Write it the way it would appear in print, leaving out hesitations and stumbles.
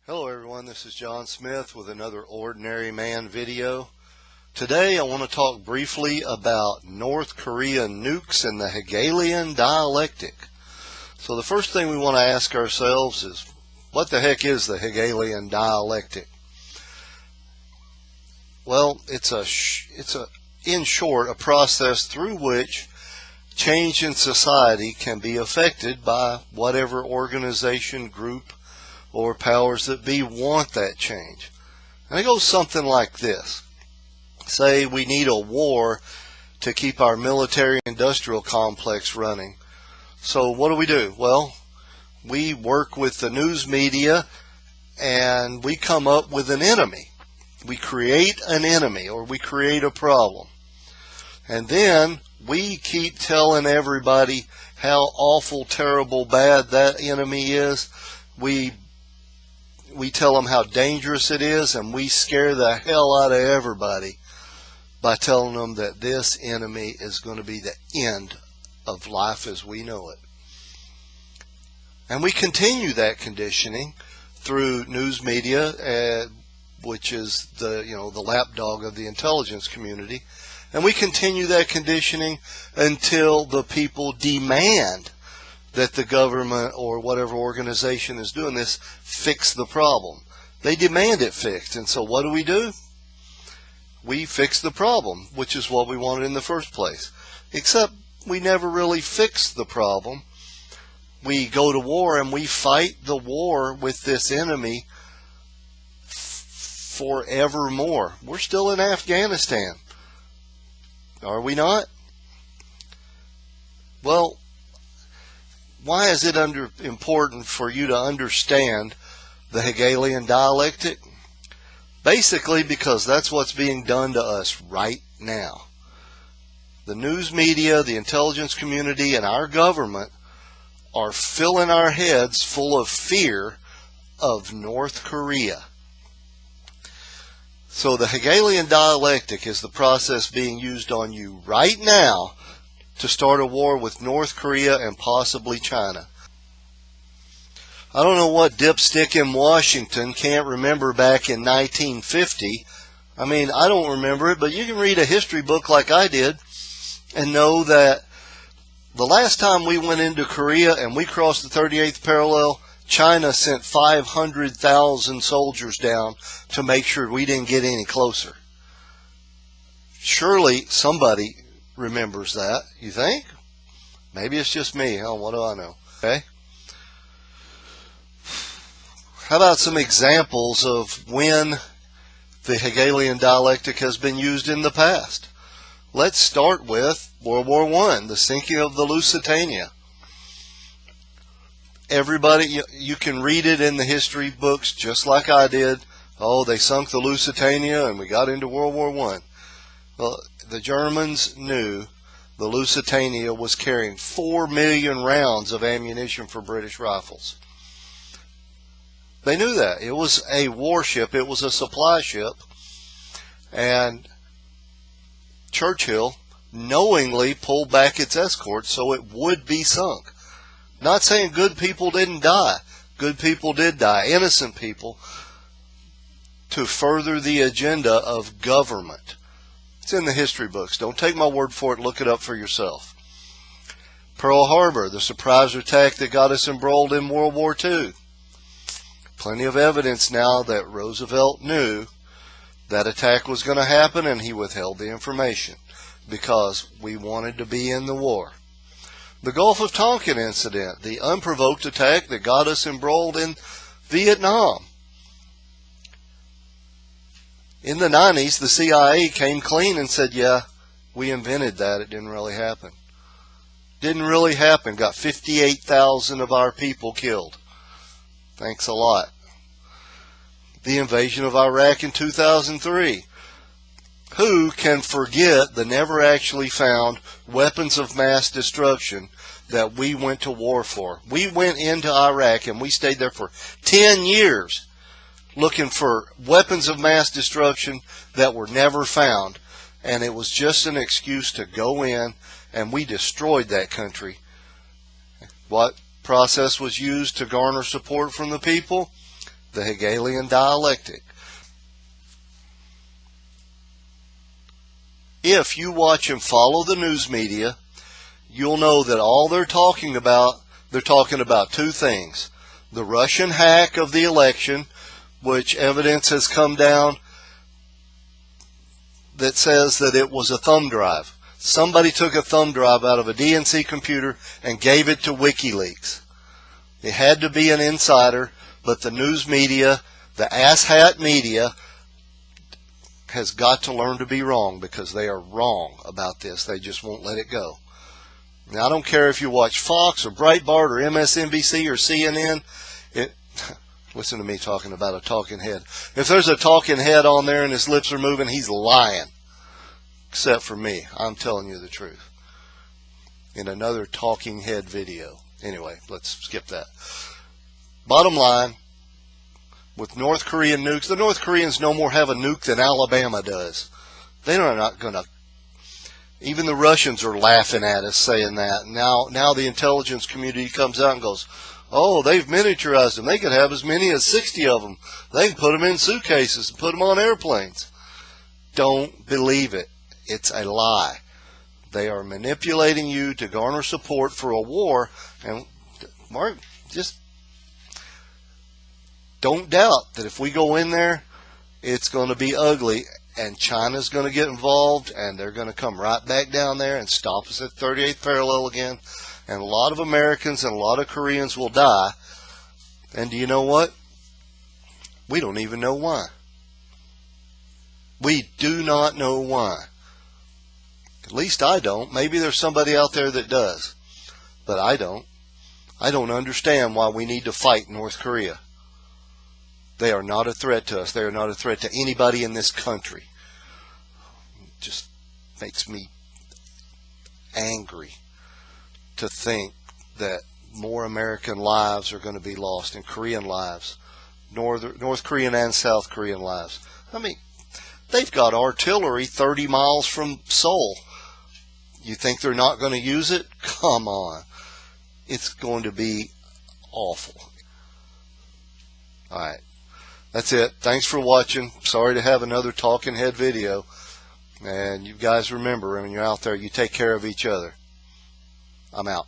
Hello everyone, this is John Smith with another Ordinary Man video. Today I want to talk briefly about North Korean nukes and the Hegelian Dialectic. So the first thing we want to ask ourselves is, what the heck is the Hegelian Dialectic? Well, it's in short, a process through which change in society can be affected by whatever organization, group, or powers that be want that change. And it goes something like this. Say we need a war to keep our military-industrial complex running. So what do? Well, we work with the news media and we come up with an enemy. We create an enemy, or we create a problem. And then we keep telling everybody how awful, terrible, bad that enemy is. We tell them how dangerous it is, and we scare the hell out of everybody by telling them that this enemy is going to be the end of life as we know it. And we continue that conditioning through news media, which is the lapdog of the intelligence community, and we continue that conditioning until the people demand that the government or whatever organization is doing this fix the problem. They demand it fixed, and so what do? We fix the problem, which is what we wanted in the first place. Except we never really fix the problem. We go to war and we fight the war with this enemy forevermore. We're still in Afghanistan. Are we not? Well, why is it important for you to understand the Hegelian dialectic? Basically because that's what's being done to us right now. The news media, the intelligence community, and our government are filling our heads full of fear of North Korea. So the Hegelian dialectic is the process being used on you right now to start a war with North Korea and possibly China. I don't know what dipstick in Washington can't remember back in 1950. I mean, I don't remember it, but you can read a history book like I did and know that the last time we went into Korea and we crossed the 38th parallel, China sent 500,000 soldiers down to make sure we didn't get any closer. Surely somebody remembers that, you think? Maybe it's just me. Oh, what do I know? Okay. How about some examples of when the Hegelian dialectic has been used in the past? Let's start with World War I, the sinking of the Lusitania. Everybody, you can read it in the history books just like I did. Oh, they sunk the Lusitania and we got into World War I. Well, the Germans knew the Lusitania was carrying 4 million rounds of ammunition for British rifles. They knew that. It was a warship. It was a supply ship. And Churchill knowingly pulled back its escort so it would be sunk. Not saying good people didn't die. Good people did die. Innocent people, to further the agenda of government. It's in the history books. Don't take my word for it. Look it up for yourself. Pearl Harbor, the surprise attack that got us embroiled in World War II. Plenty of evidence now that Roosevelt knew that attack was going to happen, and he withheld the information because we wanted to be in the war. The Gulf of Tonkin incident, the unprovoked attack that got us embroiled in Vietnam. In the 90s, the CIA came clean and said, yeah, we invented that. It didn't really happen. Didn't really happen. Got 58,000 of our people killed. Thanks a lot. The invasion of Iraq in 2003. Who can forget the never actually found weapons of mass destruction that we went to war for? We went into Iraq and we stayed there for 10 years. Looking for weapons of mass destruction that were never found. And it was just an excuse to go in, and we destroyed that country. What process was used to garner support from the people? the Hegelian Dialectic. If you watch and follow the news media, you'll know that all they're talking about two things. The Russian hack of the election, which evidence has come down that says that it was a thumb drive. Somebody took a thumb drive out of a DNC computer and gave it to WikiLeaks. It had to be an insider, but the news media, the asshat media, has got to learn to be wrong, because they are wrong about this. They just won't let it go. Now, I don't care if you watch Fox or Breitbart or MSNBC or CNN. Listen to me talking about a talking head. If there's a talking head on there and his lips are moving, he's lying. Except for me. I'm telling you the truth. In another talking head video. Anyway, let's skip that. Bottom line, with North Korean nukes, the North Koreans no more have a nuke than Alabama does. They're not going to. Even the Russians are laughing at us saying that. Now the intelligence community comes out and goes, oh, they've miniaturized them. They could have as many as 60 of them. They can put them in suitcases and put them on airplanes. Don't believe it. It's a lie. They are manipulating you to garner support for a war. And Mark, just don't doubt that if we go in there, it's going to be ugly, and China's going to get involved, and they're going to come right back down there and stop us at 38th parallel again. And a lot of Americans and a lot of Koreans will die. And do you know what? We don't even know why. We do not know why. At least I don't. Maybe there's somebody out there that does. But I don't. I don't understand why we need to fight North Korea. They are not a threat to us. They are not a threat to anybody in this country. It just makes me angry to think that more American lives are going to be lost, and Korean lives, North Korean and South Korean lives. I mean, they've got artillery 30 miles from Seoul. You think they're not going to use it? Come on. It's going to be awful. All right. That's it. Thanks for watching. Sorry to have another talking head video. And you guys remember, when you're out there, you take care of each other. I'm out.